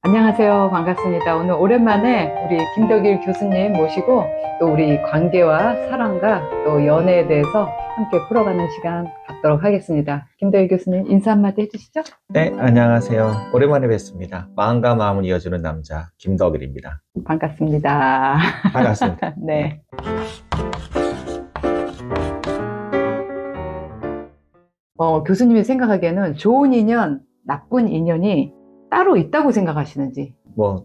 안녕하세요. 반갑습니다. 오늘 오랜만에 우리 김덕일 교수님 모시고 또 우리 관계와 사랑과 또 연애에 대해서 함께 풀어가는 시간 갖도록 하겠습니다. 김덕일 교수님 인사 한마디 해주시죠. 네, 안녕하세요. 오랜만에 뵙습니다. 마음과 마음을 이어주는 남자 김덕일입니다. 반갑습니다. 반갑습니다. 네. 교수님이 생각하기에는 좋은 인연, 나쁜 인연이 따로 있다고 생각하시는지.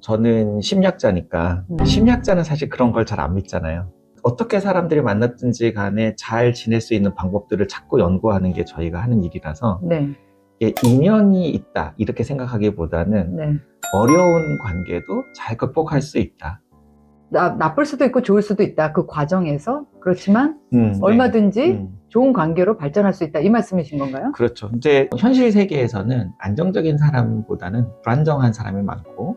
저는 심리학자니까 심리학자는 사실 그런 걸 잘 안 믿잖아요. 어떻게 사람들이 만났든지 간에 잘 지낼 수 있는 방법들을 찾고 연구하는 게 저희가 하는 일이라서 네. 이게 인연이 있다 이렇게 생각하기보다는 네. 어려운 관계도 잘 극복할 수 있다. 나쁠 수도 있고 좋을 수도 있다. 그 과정에서. 그렇지만 얼마든지 네. 좋은 관계로 발전할 수 있다. 이 말씀이신 건가요? 그렇죠. 이제 현실 세계에서는 안정적인 사람보다는 불안정한 사람이 많고,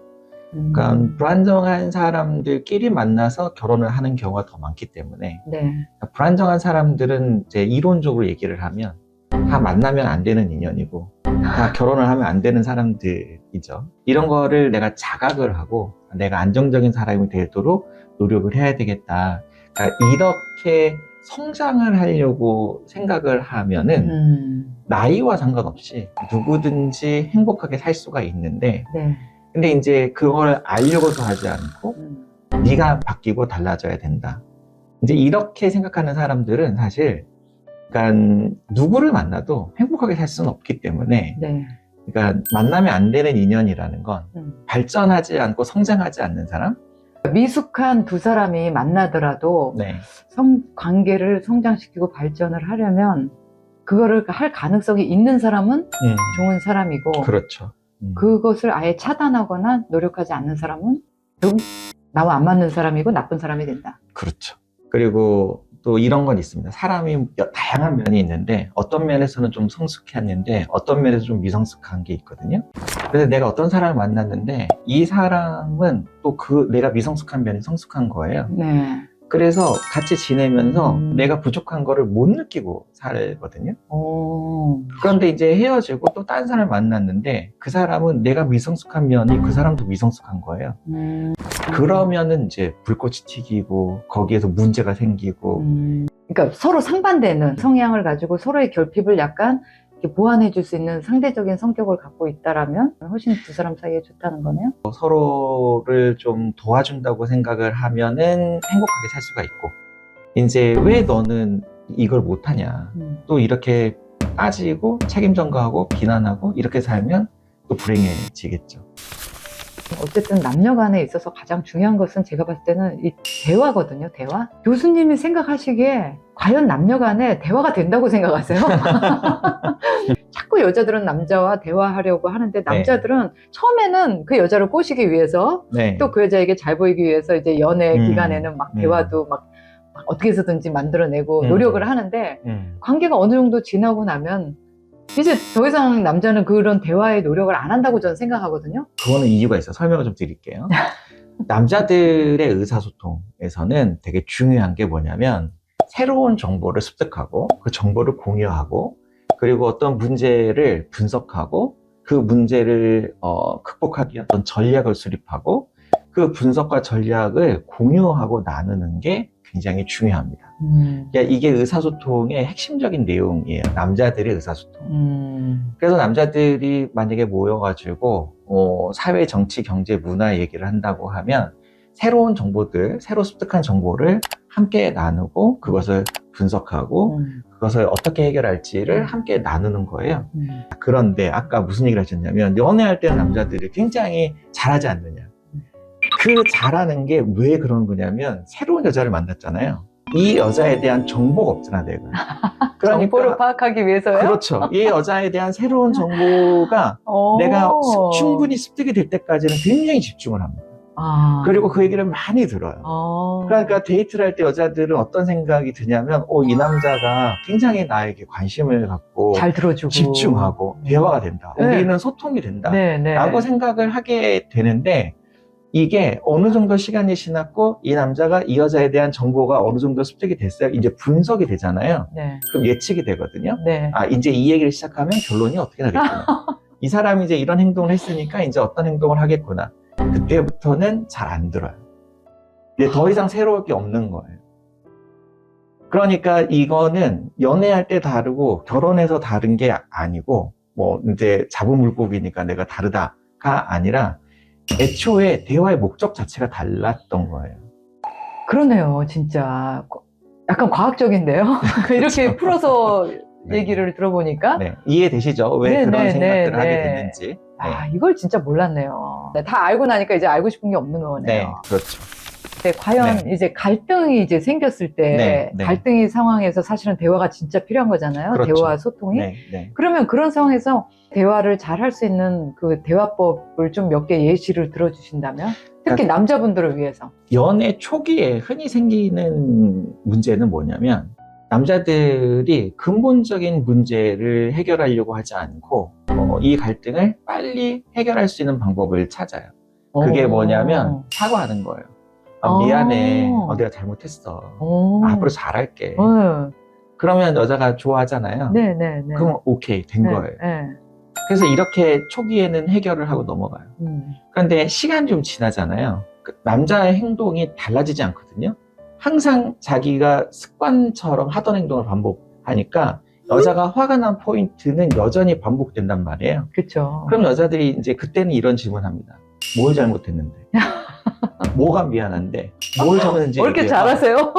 그러니까 불안정한 사람들끼리 만나서 결혼을 하는 경우가 더 많기 때문에, 네. 불안정한 사람들은 이제 이론적으로 얘기를 하면 다 만나면 안 되는 인연이고 다 결혼을 하면 안 되는 사람들이죠. 이런 거를 내가 자각을 하고 내가 안정적인 사람이 되도록 노력을 해야 되겠다. 그러니까 이렇게 성장을 하려고 생각을 하면은 나이와 상관없이 누구든지 행복하게 살 수가 있는데, 네. 근데 이제 그걸 알려고도 하지 않고 네가 바뀌고 달라져야 된다. 이제 이렇게 생각하는 사람들은 사실 그러니까 누구를 만나도 행복하게 살 수는 없기 때문에, 네. 그러니까 만나면 안 되는 인연이라는 건 발전하지 않고 성장하지 않는 사람. 미숙한 두 사람이 만나더라도 네. 관계를 성장시키고 발전을 하려면 그거를 할 가능성이 있는 사람은 좋은 사람이고, 그렇죠. 그것을 아예 차단하거나 노력하지 않는 사람은 결국 나와 안 맞는 사람이고 나쁜 사람이 된다. 그렇죠. 그리고 또 이런 건 있습니다. 사람이 다양한 면이 있는데 어떤 면에서는 좀 성숙했는데 어떤 면에서 좀 미성숙한 게 있거든요. 그래서 내가 어떤 사람을 만났는데 이 사람은 또 내가 미성숙한 면이 성숙한 거예요. 네. 그래서 같이 지내면서 내가 부족한 거를 못 느끼고 살거든요. 그런데 이제 헤어지고 또 다른 사람을 만났는데 그 사람은 내가 미성숙한 면이 그 사람도 미성숙한 거예요. 그러면은 이제 불꽃이 튀기고 거기에서 문제가 생기고. 그러니까 서로 상반되는 성향을 가지고 서로의 결핍을 약간 이렇게 보완해 줄 수 있는 상대적인 성격을 갖고 있다라면 훨씬 두 사람 사이에 좋다는 거네요. 서로를 좀 도와준다고 생각을 하면은 행복하게 살 수가 있고, 이제 왜 너는 이걸 못하냐 또 이렇게 따지고 책임 전가하고 비난하고 이렇게 살면 또 불행해지겠죠. 어쨌든 남녀 간에 있어서 가장 중요한 것은 제가 봤을 때는 이 대화거든요. 대화. 교수님이 생각하시기에 과연 남녀 간에 대화가 된다고 생각하세요? 자꾸 여자들은 남자와 대화하려고 하는데 남자들은 처음에는 그 여자를 꼬시기 위해서 또 그 여자에게 잘 보이기 위해서 이제 연애 기간에는 막 대화도 막 어떻게 해서든지 만들어내고 노력을 하는데 관계가 어느 정도 지나고 나면 이제 더 이상 남자는 그런 대화의 노력을 안 한다고 저는 생각하거든요. 그거는 이유가 있어요. 설명을 좀 드릴게요. 남자들의 의사소통에서는 되게 중요한 게 뭐냐면 새로운 정보를 습득하고 그 정보를 공유하고 그리고 어떤 문제를 분석하고 그 문제를 극복하기 위한 어떤 전략을 수립하고 그 분석과 전략을 공유하고 나누는 게 굉장히 중요합니다. 그러니까 이게 의사소통의 핵심적인 내용이에요. 남자들의 의사소통. 그래서 남자들이 만약에 모여가지고 사회, 정치, 경제, 문화 얘기를 한다고 하면 새로운 정보들, 새로 습득한 정보를 함께 나누고 그것을 분석하고 그것을 어떻게 해결할지를 함께 나누는 거예요. 그런데 아까 무슨 얘기를 하셨냐면 연애할 때는 남자들이 굉장히 잘하지 않느냐. 그 잘하는 게 왜 그런 거냐면 새로운 여자를 만났잖아요. 이 여자에 대한 정보가 없잖아, 내가. 그러니까, 정보를 파악하기 위해서요? 그렇죠. 이 여자에 대한 새로운 정보가 내가 충분히 습득이 될 때까지는 굉장히 집중을 합니다. 그리고 그 얘기를 많이 들어요. 그러니까 데이트를 할 때 여자들은 어떤 생각이 드냐면 이 남자가 굉장히 나에게 관심을 갖고 잘 들어주고 집중하고 대화가 된다. 우리는 소통이 된다. 라고 생각을 하게 되는데 이게 어느 정도 시간이 지났고 이 남자가 이 여자에 대한 정보가 어느 정도 습득이 됐어요. 이제 분석이 되잖아요. 그럼 예측이 되거든요. 이제 이 얘기를 시작하면 결론이 어떻게 나겠구나. 이 사람이 이제 이런 행동을 했으니까 이제 어떤 행동을 하겠구나. 그때부터는 잘 안 들어요. 이제 더 이상 새로울 게 없는 거예요. 그러니까 이거는 연애할 때 다르고 결혼해서 다른 게 아니고 뭐 이제 잡은 물고기니까 내가 다르다가 아니라 애초에 대화의 목적 자체가 달랐던 거예요. 그러네요, 진짜. 약간 과학적인데요? 이렇게 풀어서 네. 얘기를 들어보니까. 네, 이해되시죠? 왜 네, 그런 네, 생각들을 네, 하게 네. 됐는지. 네. 아, 이걸 진짜 몰랐네요. 네, 다 알고 나니까 이제 알고 싶은 게 없는 거네요. 네, 그렇죠. 네, 과연 네. 이제 갈등이 이제 생겼을 때 네, 네. 갈등의 상황에서 사실은 대화가 진짜 필요한 거잖아요. 그렇죠. 대화 소통이. 네, 네. 그러면 그런 상황에서 대화를 잘 할 수 있는 그 대화법을 좀 몇 개 예시를 들어주신다면? 특히 남자분들을 위해서. 연애 초기에 흔히 생기는 문제는 뭐냐면 남자들이 근본적인 문제를 해결하려고 하지 않고 이 갈등을 빨리 해결할 수 있는 방법을 찾아요. 그게 뭐냐면 사과하는 거예요. 미안해. 내가 잘못했어. 앞으로 잘할게. 그러면 여자가 좋아하잖아요. 네네네. 그럼 오케이, 된 네, 거예요. 네. 그래서 이렇게 초기에는 해결을 하고 넘어가요. 그런데 시간이 좀 지나잖아요. 남자의 행동이 달라지지 않거든요. 항상 자기가 습관처럼 하던 행동을 반복하니까 여자가 화가 난 포인트는 여전히 반복된단 말이에요. 그렇죠. 그럼 여자들이 이제 그때는 이런 질문합니다. 뭘 잘못했는데? 뭐가 미안한데? 뭘 잘못했는지 왜 이렇게 얘기해봐. 잘하세요?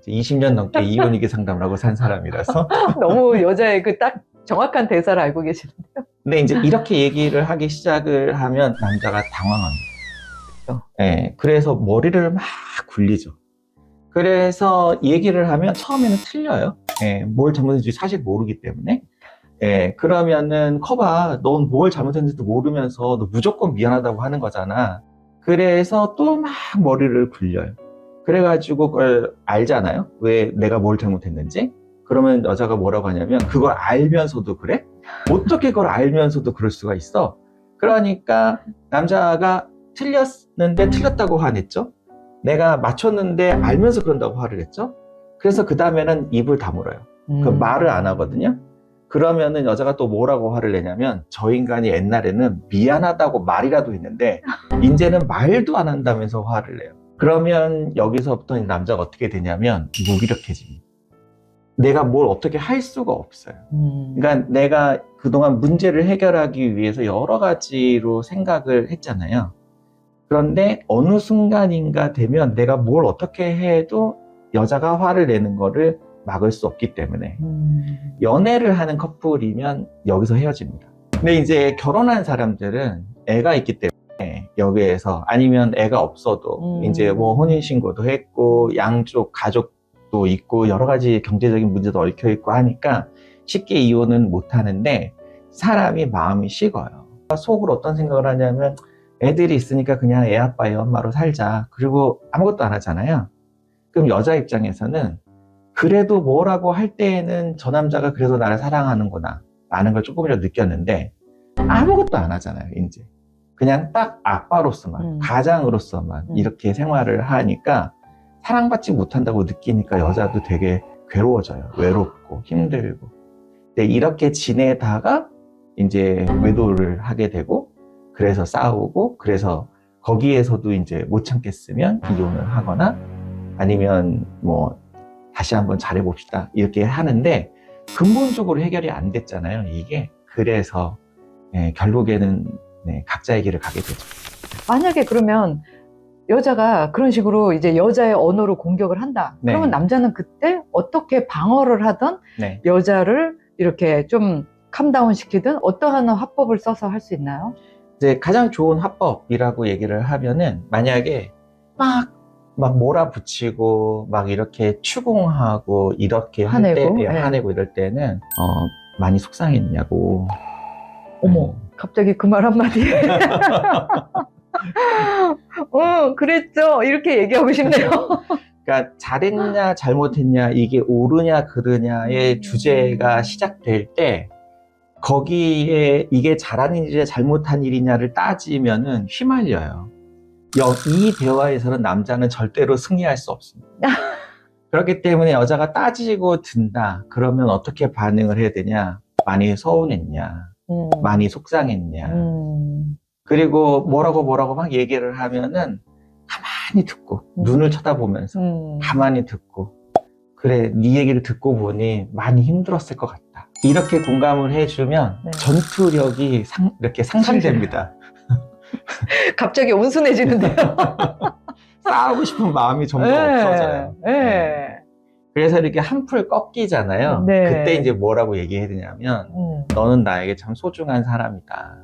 20년 넘게 이혼위기 상담을 하고 산 사람이라서. 너무 여자의 그 딱 정확한 대사를 알고 계시는데요. 근데 이제 이렇게 얘기를 하기 시작을 하면 남자가 당황합니다. 네, 그래서 머리를 막 굴리죠. 그래서 얘기를 하면 처음에는 틀려요. 네, 뭘 잘못했는지 사실 모르기 때문에. 네, 그러면은 커봐, 넌 뭘 잘못했는지도 모르면서 너 무조건 미안하다고 하는 거잖아. 그래서 또 막 머리를 굴려요. 그래가지고 그걸 알잖아요. 왜 내가 뭘 잘못했는지. 그러면 여자가 뭐라고 하냐면 그걸 알면서도 그래? 어떻게 그걸 알면서도 그럴 수가 있어? 그러니까 남자가 틀렸는데 틀렸다고 화냈죠? 내가 맞췄는데 알면서 그런다고 화를 했죠? 그래서 그 다음에는 입을 다물어요. 그 말을 안 하거든요. 그러면은 여자가 또 뭐라고 화를 내냐면 저 인간이 옛날에는 미안하다고 말이라도 했는데 이제는 말도 안 한다면서 화를 내요. 그러면 여기서부터 남자가 어떻게 되냐면 무기력해집니다. 내가 뭘 어떻게 할 수가 없어요. 그러니까 내가 그동안 문제를 해결하기 위해서 여러 가지로 생각을 했잖아요. 그런데 어느 순간인가 되면 내가 뭘 어떻게 해도 여자가 화를 내는 거를 막을 수 없기 때문에 연애를 하는 커플이면 여기서 헤어집니다. 근데 이제 결혼한 사람들은 애가 있기 때문에 여기에서 아니면 애가 없어도 이제 뭐 혼인신고도 했고 양쪽 가족도 있고 여러 가지 경제적인 문제도 얽혀 있고 하니까 쉽게 이혼은 못 하는데 사람이 마음이 식어요. 속으로 어떤 생각을 하냐면 애들이 있으니까 그냥 애 아빠 애 엄마로 살자. 그리고 아무것도 안 하잖아요. 그럼 여자 입장에서는 그래도 뭐라고 할 때에는 저 남자가 그래도 나를 사랑하는구나 라는 걸 조금이라도 느꼈는데 아무것도 안 하잖아요. 이제 그냥 딱 아빠로서만 가장으로서만 이렇게 생활을 하니까 사랑받지 못한다고 느끼니까 여자도 되게 괴로워져요. 외롭고 힘들고. 근데 이렇게 지내다가 이제 외도를 하게 되고 그래서 싸우고 그래서 거기에서도 이제 못 참겠으면 이혼을 하거나 아니면 뭐 다시 한번 잘해봅시다 이렇게 하는데 근본적으로 해결이 안 됐잖아요 이게. 그래서 결국에는 각자의 길을 가게 되죠. 만약에 그러면 여자가 그런 식으로 이제 여자의 언어로 공격을 한다. 네. 그러면 남자는 그때 어떻게 방어를 하든 네. 여자를 이렇게 좀 캄다운 시키든 어떠한 화법을 써서 할 수 있나요? 이제 가장 좋은 화법이라고 얘기를 하면은 만약에 막 몰아붙이고 막 이렇게 추궁하고 이렇게 화내고, 네. 화내고 이럴 때는 많이 속상했냐고. 어머, 갑자기 그 말 한마디에 그랬죠. 이렇게 얘기하고 싶네요. 그러니까 잘했냐 잘못했냐 이게 옳으냐 그르냐의 주제가 시작될 때 거기에 이게 잘한 일이냐 잘못한 일이냐를 따지면은 휘말려요. 이 대화에서는 남자는 절대로 승리할 수 없습니다. 그렇기 때문에 여자가 따지고 든다 그러면 어떻게 반응을 해야 되냐? 많이 서운했냐? 많이 속상했냐. 음. 그리고 뭐라고 막 얘기를 하면은 가만히 듣고, 눈을 쳐다보면서 가만히 듣고, 그래, 네 얘기를 듣고 보니 많이 힘들었을 것 같다. 이렇게 공감을 해주면 네. 전투력이 이렇게 상실됩니다. 갑자기 온순해지는데요. 싸우고 싶은 마음이 전부 없어져요. 네. 그래서 이렇게 한풀 꺾이잖아요. 네. 그때 이제 뭐라고 얘기해야 되냐면, 너는 나에게 참 소중한 사람이다.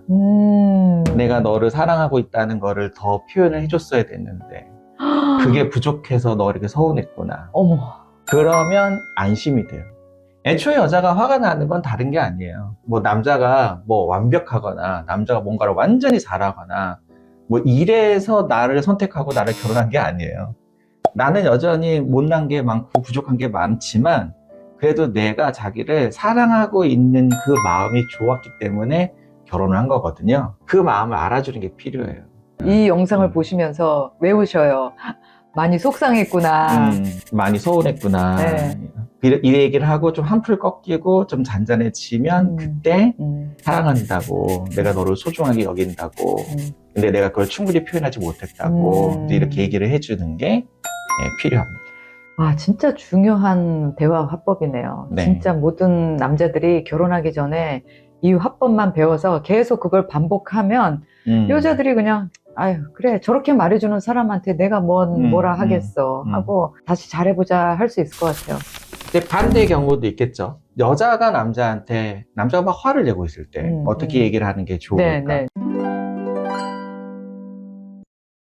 내가 너를 사랑하고 있다는 거를 더 표현을 해줬어야 됐는데, 그게 부족해서 너 이렇게 서운했구나. 어머. 그러면 안심이 돼요. 애초에 여자가 화가 나는 건 다른 게 아니에요. 뭐 남자가 뭐 완벽하거나, 남자가 뭔가를 완전히 잘하거나, 뭐 이래서 나를 선택하고 나를 결혼한 게 아니에요. 나는 여전히 못난 게 많고 부족한 게 많지만 그래도 내가 자기를 사랑하고 있는 그 마음이 좋았기 때문에 결혼을 한 거거든요. 그 마음을 알아주는 게 필요해요. 이 영상을 보시면서 외우셔요. 많이 속상했구나. 많이 서운했구나. 네. 이 얘기를 하고 좀 한풀 꺾이고 좀 잔잔해지면 그때 사랑한다고, 내가 너를 소중하게 여긴다고, 근데 내가 그걸 충분히 표현하지 못했다고 이렇게 얘기를 해주는 게 필요합니다. 아, 진짜 중요한 대화 화법이네요. 네. 진짜 모든 남자들이 결혼하기 전에 이 화법만 배워서 계속 그걸 반복하면 여자들이 그냥 아유 그래 저렇게 말해주는 사람한테 내가 뭐라 하겠어 하고 다시 잘해보자 할 수 있을 것 같아요. 근데 반대의 경우도 있겠죠. 여자가 남자한테, 남자가 막 화를 내고 있을 때 어떻게 얘기를 하는 게 좋을까? 네, 네.